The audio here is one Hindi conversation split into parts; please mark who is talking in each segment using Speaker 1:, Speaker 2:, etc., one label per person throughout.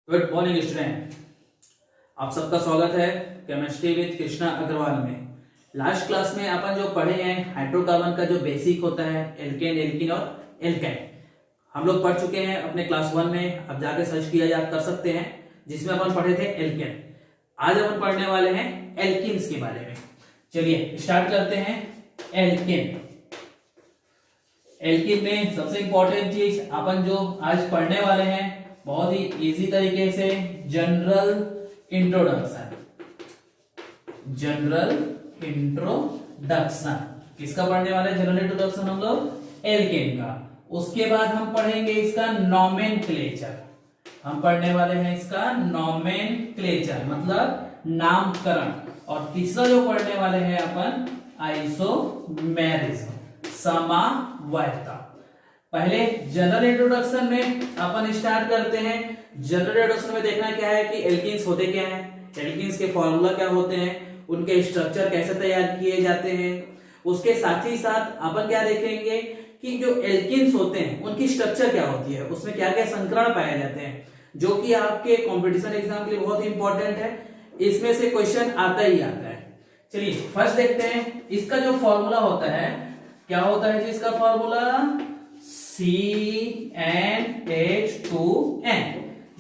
Speaker 1: गुड मॉर्निंग स्टूडेंट, आप सबका स्वागत है केमिस्ट्री विद कृष्णा अग्रवाल में। लास्ट क्लास में अपन जो पढ़े हैं हाइड्रोकार्बन का जो बेसिक होता है एल्केन, एल्कीन और एल्काइन, हम लोग पढ़ चुके हैं अपने क्लास 1 में। अब जाके सर्च किया जा कर सकते हैं, जिसमें अपन पढ़े थे एल्केन। आज अपन पढ़ने वाले हैं एल्किन्स के बारे में। चलिए स्टार्ट करते हैं। एल्केन, एल्किन में सबसे इंपॉर्टेंट चीज अपन जो आज पढ़ने वाले हैं बहुत ही इजी तरीके से जनरल इंट्रोडक्शन। जनरल इंट्रोडक्शन किसका पढ़ने वाले हैं? जनरल इंट्रोडक्शन हम लोग एल्केन का। उसके बाद हम पढ़ेंगे इसका नोमेनक्लेचर। हम पढ़ने वाले हैं इसका नोमेनक्लेचर मतलब नामकरण। और तीसरा जो पढ़ने वाले हैं अपन आइसोमेरिज्म, समावयता। पहले जनरल इंट्रोडक्शन में अपन स्टार्ट करते हैं। जनरल इंट्रोडक्शन में देखना क्या है कि एल्किन्स होते क्या हैं, एल्किन्स के फॉर्मूला क्या होते हैं, उनके स्ट्रक्चर कैसे तैयार किए जाते हैं। उसके साथ ही साथ अपन क्या देखेंगे कि जो एल्किन्स होते हैं उनकी स्ट्रक्चर क्या होती है, उसमें क्या क्या संकरण पाए जाते हैं, जो कि आपके कॉम्पिटिशन एग्जाम के लिए बहुत ही इंपॉर्टेंट है। इसमें से क्वेश्चन आता ही आता है। चलिए फर्स्ट देखते हैं इसका जो फॉर्मूला होता है। क्या होता है जी इसका फॉर्मूला? CnH2n,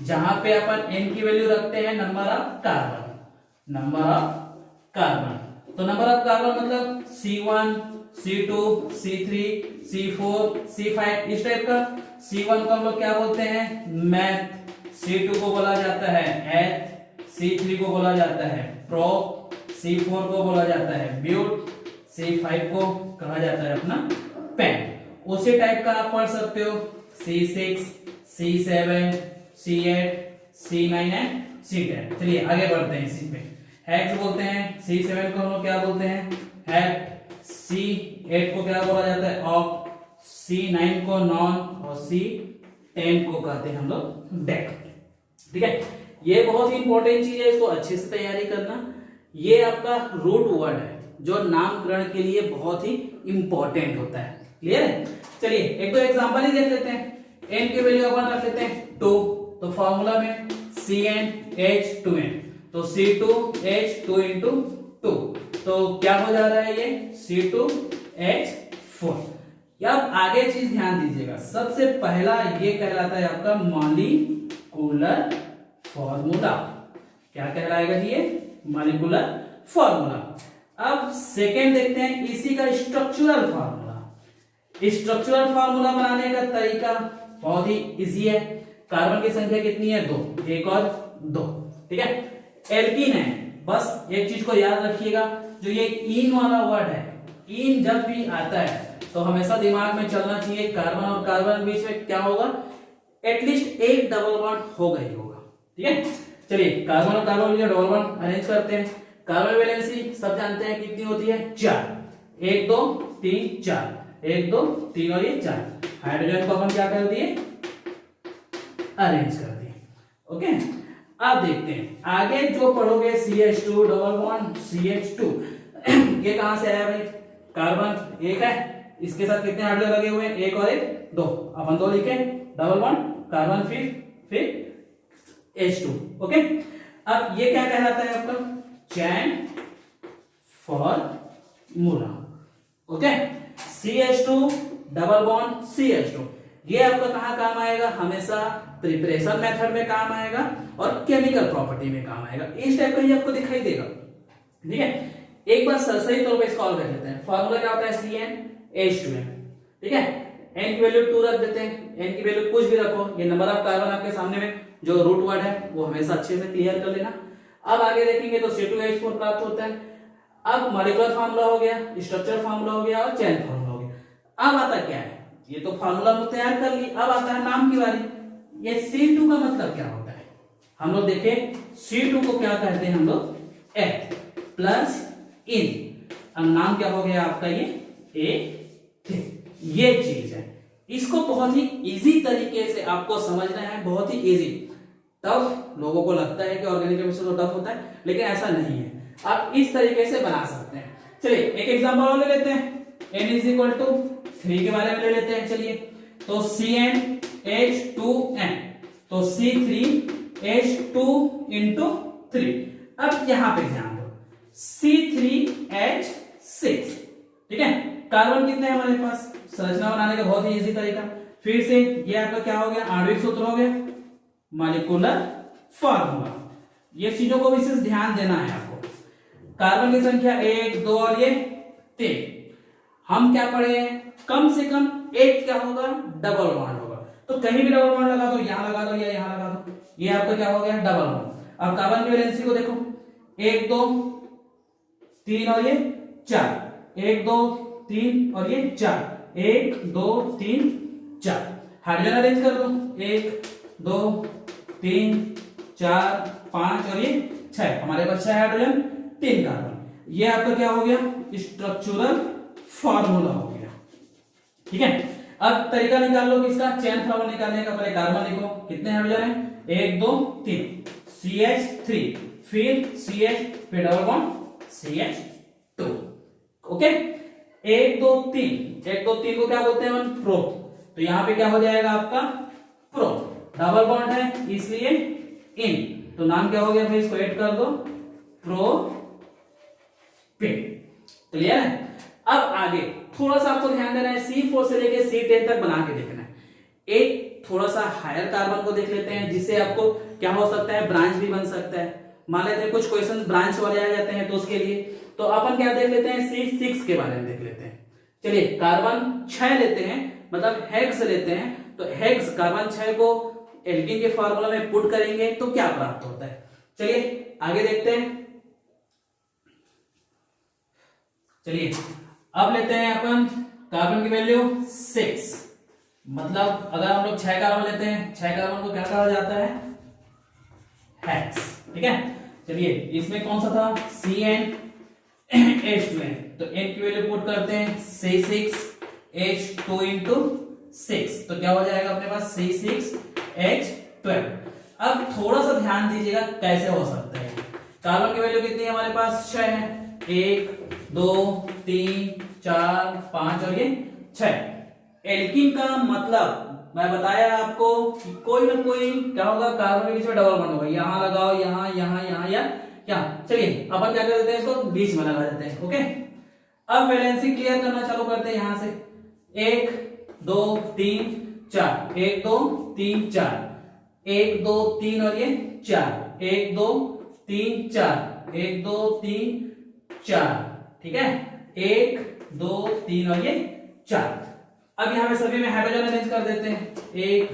Speaker 1: जहां पे अपन n की वैल्यू रखते हैं number of carbon. Number of carbon तो नंबर ऑफ कार्बन मतलब C1, C2, C3, C4, C5 इस टाइप का। C1 को हम लोग क्या बोलते हैं? मैथ। C2 को बोला जाता है एथ। C3 को बोला जाता है प्रोप। C4 को बोला जाता है ब्यूट। C5 को कहा जाता है अपना पेंट। उसी टाइप का आप पढ़ सकते हो C6, C7, C8, C9 and C10। चलिए आगे बढ़ते हैं। इसी पे हेक्स बोलते हैं। C7 को हम लोग क्या बोलते हैं? हेक्ट। C8 को क्या बोला जाता है? ऑक्ट। C9 को नॉन और C10 को कहते हैं हम लोग डेक। ठीक है, ये बहुत ही इंपॉर्टेंट चीज है, इसको अच्छे से तैयारी करना। ये आपका रूट वर्ड है जो नामकरण के लिए बहुत ही इंपॉर्टेंट होता है। क्लियर है? चलिए एक दो एग्जांपल ही देख लेते हैं। n की वैल्यू अपन रख लेते हैं 2, तो फॉर्मूला में CnH2n, तो C2H2 into 2, तो क्या हो जा रहा है ये? C2H4। अब आगे चीज ध्यान दीजिएगा, सबसे पहला ये कहलाता है आपका मॉलिक्यूलर फॉर्मूला। क्या कहलाएगा जी? ये मॉलिक्यूलर फॉर्मूला। अब सेकेंड देखते हैं इसी का स्ट्रक्चरल फार्मूला। स्ट्रक्चरल फार्मूला बनाने का तरीका बहुत ही इजी है। कार्बन की संख्या कितनी है? 2, 1 और 2। ठीक है, एल्कीन है। बस एक चीज को याद रखिएगा, जो ये इन वाला वर्ड है, इन जब भी आता है तो हमेशा दिमाग में चलना चाहिए कार्बन और कार्बन बीच में क्या होगा? एटलीस्ट एक डबल बॉन्ड होगा ही होगा। ठीक है, चलिए कार्बन और कार्बन बीच डबल बॉन्ड अरेंज करते हैं। कार्बन वैलेंसी सब जानते हैं कितनी होती है? 4। 1 2 3 4, 1 2 3 और ये 4। हाइड्रोजन को अपन क्या कर दिए? अरेंज कर दिए। ओके, अब देखते हैं आगे जो पढ़ोगे CH2 डबल बॉन्ड CH2 ये कहां से आया भाई? कार्बन 1 है, इसके साथ कितने हाइड्रोजन लगे हुए हैं? 1 और 1 2, अपन 2 लिखे। डबल बॉन्ड कार्बन फिर H2। ओके, अब ये क्या कहलाता है आपका? Chain formula. Okay, CH2 double bond CH2 ये आपका कहां काम आएगा? हमेशा प्रिपरेशन मेथड में काम आएगा और केमिकल प्रॉपर्टी में काम आएगा। इस टाइप का ही आपको दिखाई देगा। ठीक है, एक बार सही तौर पे इसको और कर लेते हैं। फॉर्मूला क्या होता है? CnH2n। ठीक है, n की वैल्यू 2 रख देते हैं। n की वैल्यू कुछ भी रखो, ये नंबर ऑफ कार्बन आपके सामने में जो रूट वर्ड है वो हमेशा अच्छे से क्लियर कर लेना। अब आगे देखेंगे तो C2H4 प्राप्त होता है। अब मॉलिक्यूलर फार्मूला हो गया, स्ट्रक्चर फार्मूला हो गया और चैन फार्मूला हो गया। अब आता क्या है? ये तो फार्मूला हम तैयार कर ली। अब आता है नाम की बारी। ये C2 का मतलब क्या होता है? हम लोग देखें C2 को क्या कहते हैं हम लोग? एथ प्लस इन। अब नाम क्या हो गया आपका? ये ये चीज है। इसको बहुत ही इजी तरीके से आपको समझना है, बहुत ही इजी। टफ लोगों को लगता है कि ऑर्गेनिक केमिस्ट्री तो टफ होता है, लेकिन ऐसा नहीं है। आप इस तरीके से बना सकते हैं। चलिए एक एग्जांपल और ले लेते हैं। n = 3 के बारे में ले लेते हैं। चलिए तो CnH2n, तो C3 H2 × 3। अब यहां पे ध्यान दो, C3H6, ठीक है। कार्बन कितने हैं हमारे पास, संरचना बनाने का बहुत ही इजी तरीका। फिर से ये आपका क्या हो गया, आणविक सूत्र हो गया, मॉलिक्यूलर फार्मूला। ये चीजों को विशेष ध्यान देना है आपको। कार्बन की संख्या 1, 2 और ये 3। हम क्या पढ़े हैं, कम से कम एक क्या होगा, डबल बॉन्ड होगा। तो कहीं भी डबल बॉन्ड लगा दो, यहां लगा दो या यहां लगा दो, ये आपका क्या हो गया, डबल बॉन्ड। अब कार्बन की वैलेंसी को देखो, 1, 2, 3 और ये 4, 1, 2, 3 और ये 4, 1, 2, 3, 4। हाइड्रोजन अरेंज कर दो, 1, 2, 3, 4, 5 और ये 6। हमारे पास 6 हाइड्रोजन, 3 कार्बन। ये आपका क्या हो गया, स्ट्रक्चरल फार्मूला हो गया, ठीक है। अब तरीका निकाल लो किसका, चेन फार्मूला निकालने का। पहले कार्बन लिखो, कितने हाइड्रोजन है, 1, 2, 3, CH3, फिर CH, फिर डबल बॉन्ड CH2। ओके, 1, 2, 3, 1, 2, 3 को क्या बोलते हैं हम, प्रो। तो यहां पे क्या हो जाएगा आपका, प्रो। डबल बॉन्ड है इसलिए इन, तो नाम क्या हो गया भाई, इसको ऐड कर दो, प्रोपेन। क्लियर है। अब आगे थोड़ा सा आपको ध्यान देना है, C4 से लेके C10 तक बना के देखना है। एक थोड़ा सा हायर कार्बन को देख लेते हैं, जिससे आपको क्या हो सकता है, ब्रांच भी बन सकता है। मान लेते हैं कुछ क्वेश्चन ब्रांच वाले आ जाते हैं, तो उसके लिए तो अपन क्या देख लेते हैं, C6 के बारे में देख लेते हैं। चलिए कार्बन 6 लेते हैं, मतलब हेक्स लेते हैं। तो हेक्स कार्बन 6 को एल्कीन के फार्मूला में पुट करेंगे तो क्या प्राप्त होता है। चलिए आगे देखते हैं। चलिए अब लेते हैं अपन कार्बन की वैल्यू 6, मतलब अगर हम लोग 6 कार्बन लेते हैं, 6 कार्बन को क्या कहा जाता है, हेक्स, ठीक है। चलिए इसमें कौन सा था, CnH2n, तो n की वैल्यू पुट करते हैं, C6H2 × 6, तो क्या हो जाएगा अपने पास, C6H12। अब थोड़ा सा ध्यान दीजिएगा कैसे हो सकता है। कार्बन की वैल्यू कितनी है हमारे पास, 6 है, 1, 2, 3, 4, 5 और ये 6। एल्कीन का मतलब मैं बताया आपको कि कोई ना कोई क्या होगा, कार्बन के बीच में डबल बॉन्ड होगा, यहां लगाओ, यहां यहां यहां या यहाँ। चलिए अपन क्या कर देते हैं, इसको बीच में लगा देते हैं। ओके, अब वैलेंसी क्लियर करना चालू करते हैं। यहां से 1, 2, 3, 4, 1, 2, 3, 4, 1, 2, 3 और ये 4, 1, 2, 3, 4, 1, 2, 3, 4, ठीक है, 1, 2, 3 और ये 4। अब यहां पे सभी में हाइड्रोजन अरेंज कर देते हैं, 1,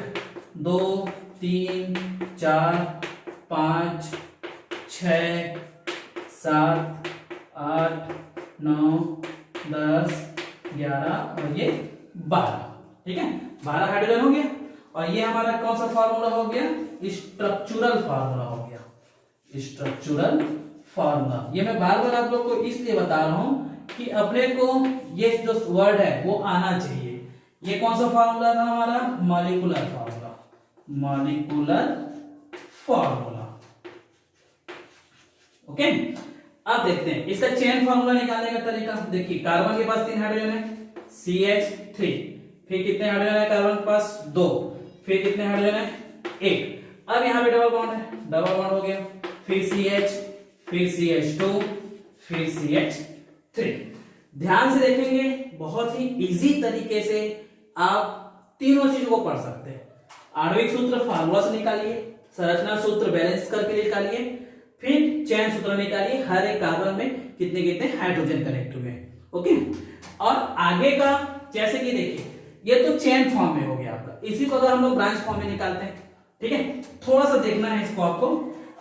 Speaker 1: 2, 3, 4, 5, 6, 7, 8, 9, 10, 11 और ये 12, ठीक है, 12 हाइड्रोजन हो गया। और ये हमारा कौन सा फार्मूला हो गया, स्ट्रक्चरल फार्मूला हो गया, स्ट्रक्चरल फार्मूला। ये मैं बार बार आप लोग को इसलिए बता रहा हूं कि अपने को ये जो वर्ड है वो आना चाहिए। ये कौन सा फार्मूला था हमारा, molecular formula, molecular formula. Okay, अब देखते हैं इसका चेन फार्मूला निकालने का तरीका। देखिए कार्बन के पास 3 हाइड्रोजन है, CH3, फिर कितने हाइड्रोजन है कार्बन के पास, 2, फिर कितने हाइड्रोजन है, 1। अब यहाँ पे डबल बॉन्ड है, डबल बॉन्ड हो गया, फिर CH, फिर CH2, फिर CH3। ध्यान से देखेंगे, बहुत ही इजी तरीके से आप तीनों चीजों को पढ़ सकते हैं। आणविक सूत्र फार्मूला से निकालिए, संरचना सूत्र बैलेंस करके निकालिए, फिर चेन सूत्र निकालिए, हर एक कार्बन में कितने कितने हाइड्रोजन कनेक्ट हुए हैं। ओके, और आगे का जैसे कि देखिए ये तो चेन फॉर्म में हो गया आपका, इसी को अगर हम लोग ब्रांच फॉर्म में निकालते हैं, ठीक है, थोड़ा सा देखना है इसको आपको।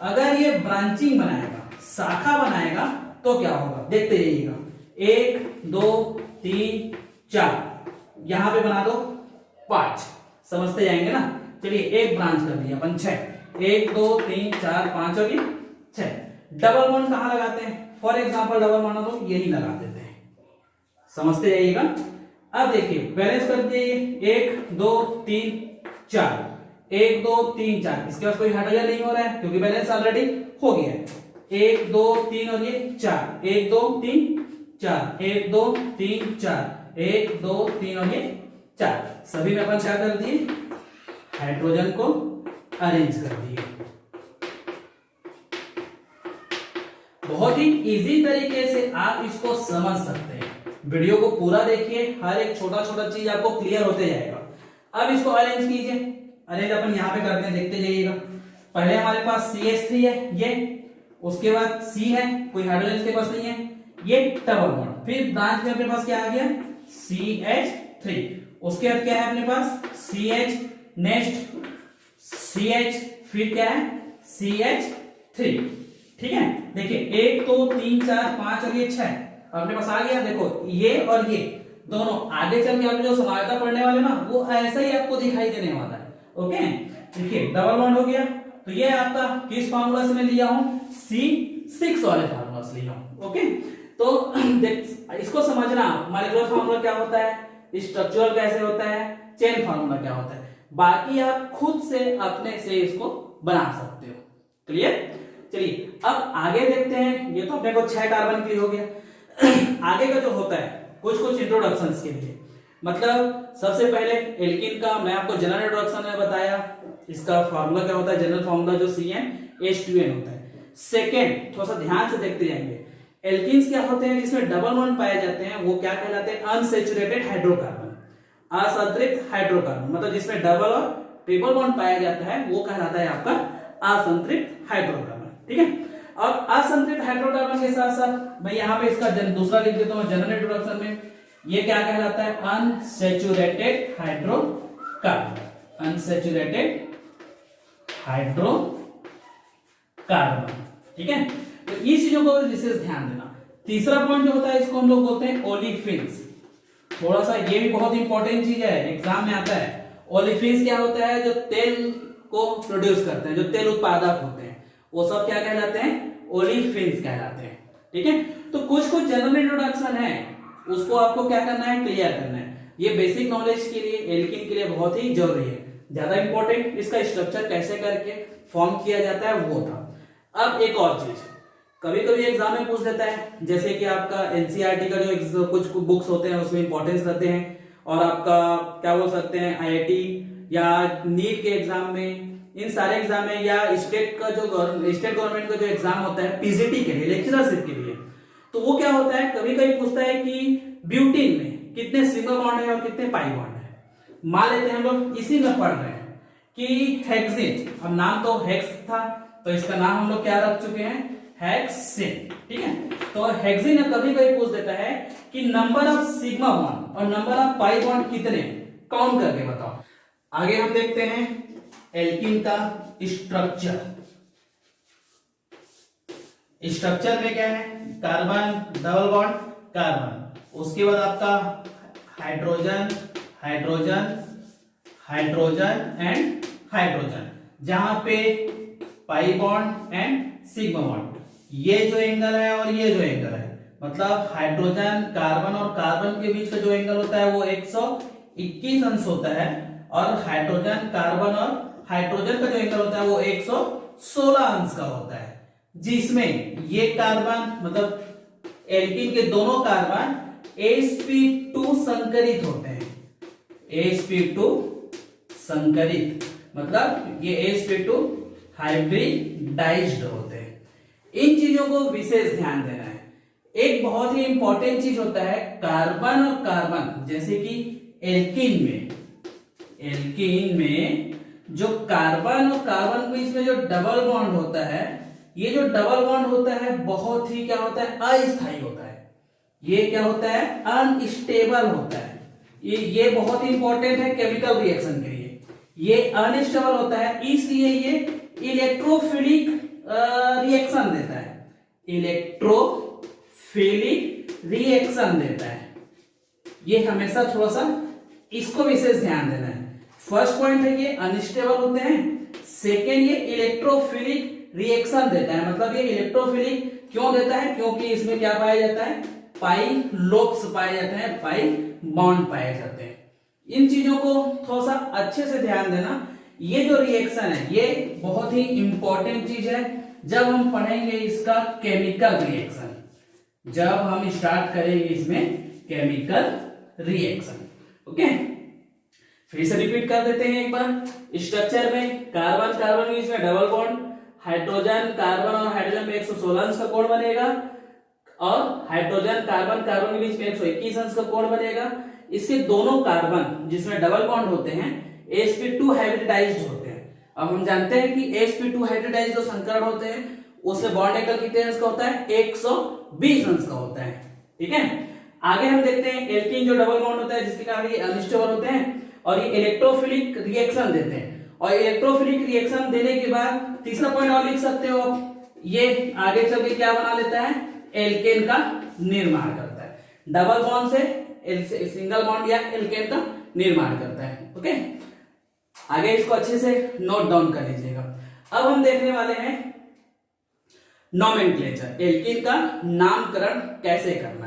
Speaker 1: अगर ये ब्रांचिंग बनाएगा, शाखा बनाएगा, तो क्या होगा देखते जाइएगा, 1, 2, 3, 4, यहां पे बना दो 5, समझते जाएंगे ना। चलिए एक ब्रांच कर दिया अपन 6, 1, 2, 3, 4, 5 और ये 6। डबल बॉन्ड कहां लगाते हैं, फॉर एग्जांपल डबल बॉन्ड तो यही लगा देते हैं, समझते जाइएगा। अब देखिए बैलेंस कर दिए, 1, 2, 3, 4, 1, 2, 3, 4, इसके पास कोई हाइड्रोजन नहीं हो रहा है क्योंकि बैलेंस ऑलरेडी हो गया है। 1, 2, 3 और ये 4, 1, 2, 3, 4, 1, 2, 3, 4, 1, 2, 3 और ये 4, सभी में अपन क्या कर दिए, हाइड्रोजन को अरेंज कर दिए। बहुत ही इजी तरीके से आप इसको समझ सकते हैं। वीडियो को पूरा देखिए, हर एक छोटा छोटा चीज आपको क्लियर होते जाएगा। अब इसको अरेंज कीजिए। अरेंज अपन यहाँ पे करते हैं, देखते जाइएगा। पहले हमारे पास CH3 है ये, उसके बाद C है, कोई हाइड्रोजन इसके पास नहीं है, ये डबल बॉन्ड, फिर ब्रांच में अपने पास क्या आ गया CH3, उसके बाद क्या है अपने पास CH, नेक्स्ट CH, फिर क्या है CH3। ठीक है, देखिए 1 2 3 4 5 और ये 6 अपने पास आ गया। देखो ये और ये दोनों आगे चल के आप जो समानता पढ़ने वाले ना वो ऐसा ही आपको दिखाई देने वाला है। ओके, देखिए डबल बॉन्ड हो गया, तो ये आपका किस फार्मूला से मैं लिया हूं, C6 वाले फार्मूला से लिया हूं। ओके, तो इसको समझना मॉलिक्यूलर फार्मूला क्या होता है, स्ट्रक्चरल कैसे होता है, चेन फार्मूला क्या होता है, बाकी आप खुद से अपने से इसको बना सकते हो। क्लियर? चलिए अब आगे देखते हैं। ये तो अपने को 6 कार्बन के लिए हो गया। आगे का जो होता है कुछ कुछ इंट्रोडक्शंस के लिए, मतलब सबसे पहले एल्किन का मैं आपको जनरल इंट्रोडक्शन में बताया, इसका फार्मूला क्या होता है, जनरल फार्मूला जो CnH2n होता है। सेकेंड थोड़ा सा ध्यान से देखते जाएंगे, एल्किन्स क्या होते हैं जिसमें डबल बॉन्ड पाए जाते हैं, वो क्या कहलाते हैं, अनसैचुरेटेड हाइड्रोकार्बन, असंतृप्त हाइड्रोकार्बन, मतलब जिसमें डबल और ट्रिपल बॉन्ड पाया जाता है वो कहलाता है आपका असंतृप्त हाइड्रोकार्बन। ठीक है, अब असंतृप्त हाइड्रोकार्बन के साथ साथ मैं यहाँ पे इसका दूसरा लिख देता हूँ जनरल इंट्रोडक्शन में, ये क्या कहलाता है, अनसैचुरेटेड हाइड्रोकार्बन, अनसैचुरेटेड हाइड्रोकार्बन। ठीक है, तो ये चीजों को विशेष ध्यान देना। तीसरा पॉइंट जो होता है इसको हम लोग बोलते हैं ओलिफिन्स। थोड़ा सा ये भी बहुत इंपॉर्टेंट चीज है, एग्जाम में आता है। ओलिफिन्स क्या होता है, जो तेल को प्रोड्यूस करते हैं, जो तेल उत्पादक होते हैं वो सब क्या कहलाते हैं, ओलिफिन्स कहलाते हैं। ठीक है, तो कुछ कुछ जनरल इंट्रोडक्शन है उसको आपको क्या करना है, क्लियर करना है। ये बेसिक नॉलेज के लिए एल्किन के लिए बहुत ही जरूरी है, ज्यादा इंपॉर्टेंट इसका स्ट्रक्चर कैसे करके फॉर्म किया जाता है वो था। अब एक और चीज कभी कभी एग्जाम में पूछ देता है, जैसे कि आपका एनसीईआरटी का जो कुछ बुक्स होते हैं उसमें इंपॉर्टेंस रहते हैं, और आपका क्या बोल सकते हैं आईआईटी या नीट के एग्जाम में, इन सारे एग्जाम में, या स्टेट का जो स्टेट गवर्नमेंट का जो एग्जाम होता है पीजीटी के लिए, लेक्चरशिप के लिए, तो वो क्या होता है कभी कभी पूछता है कि ब्यूटीन में कितने सिंगल बॉन्ड है और कितने पाई बॉन्ड है। मान लेते हैं हम लोग इसी में पढ़ रहे हैं कि हेक्सेन, अब नाम तो हेक्स था तो इसका नाम हम लोग क्या रख चुके हैं, हेक्सेन। ठीक है, तो हेक्सेन कभी कभी पूछ देता है कि नंबर ऑफ सिग्मा बॉन्ड और नंबर ऑफ पाई बॉन्ड कितने, काउंट करके बताओ। आगे हम देखते हैं एल्किन का स्ट्रक्चर। स्ट्रक्चर में क्या है, कार्बन, डबल बॉन्ड, कार्बन, उसके बाद आपका hydrogen, hydrogen, hydrogen and hydrogen, जहां पे pi bond and sigma bond, ये जो एंगल है और ये जो एंगल है, मतलब हाइड्रोजन कार्बन और कार्बन के बीच का जो एंगल होता है वो 121 अंश होता है, और हाइड्रोजन कार्बन और हाइड्रोजन का जो एंगल होता है वो 116 अंश का होता है, जिसमें ये कार्बन मतलब एल्किन के दोनों कार्बन sp2 संकरित होते हैं, sp2 संकरित, मतलब ये sp2 हाइब्रिडाइज्ड होते हैं। इन चीजों को विशेष ध्यान देना है। एक बहुत ही इंपॉर्टेंट चीज होता है कार्बन और कार्बन, जैसे कि एल्किन में जो कार्बन और कार्बन के बीच में जो डबल बॉन्ड होता है, ये जो डबल बॉन्ड होता है बहुत ही क्या होता है, अस्थायी होता है। ये क्या होता है, अनस्टेबल होता है। ये बहुत ही इंपॉर्टेंट है केमिकल रिएक्शन के लिए। ये अनस्टेबल होता है, इसलिए ये इलेक्ट्रोफिलिक रिएक्शन देता है, इलेक्ट्रोफिलिक रिएक्शन देता है। ये हमेशा थोड़ा सा इसको विशेष ध्यान देना है। फर्स्ट पॉइंट है ये अनस्टेबल होते हैं, सेकेंड ये इलेक्ट्रोफिलिक रिएक्शन देता है, मतलब ये इलेक्ट्रोफिलिक क्यों देता है, क्योंकि इसमें क्या पाया जाता है, पाई लोब्स पाए जाते हैं, पाई बॉन्ड पाए जाते हैं। इन चीजों को थोड़ा सा अच्छे से ध्यान देना। ये जो रिएक्शन है ये बहुत ही इंपॉर्टेंट चीज है जब हम पढ़ेंगे इसका केमिकल रिएक्शन, जब हम स्टार्ट करेंगे इसमें केमिकल रिएक्शन। ओके, फिर से रिपीट कर देते हैं एक बार। स्ट्रक्चर में कार्बन कार्बन के बीच में डबल बॉन्ड, हाइड्रोजन कार्बन और हाइड्रोजन में 116 अंश का कोण बनेगा और हाइड्रोजन कार्बन कार्बन के बीच में 121 अंश का कोण बनेगा। इसके दोनों कार्बन जिसमें डबल बॉन्ड होते हैं sp2 हाइब्रिडाइज्ड होते हैं। अब हम जानते हैं कि sp2 हाइब्रिडाइज्ड जो संकरण होते हैं उसमें बॉन्ड एंगल कितने अंश का होता है, 120 अंश का होता है। ठीक है, आगे हम देखते हैं एल्कीन जो डबल बॉन्ड होता है जिसके कारण ये अनस्टेबल होते हैं और ये इलेक्ट्रोफिलिक रिएक्शन देते हैं। और इलेक्ट्रोफिलिक रिएक्शन देने के बाद तीसरा पॉइंट और लिख सकते हो आप, ये आगे चल के क्या बना लेता है, एल्केन का निर्माण करता है। डबल बॉन्ड से सिंगल बॉन्ड या एल्केन का निर्माण करता है। ओके, आगे इसको अच्छे से नोट डाउन कर लीजिएगा। अब हम देखने वाले हैं नोमेनक्लेचर, एल्कीन का नामकरण कैसे करना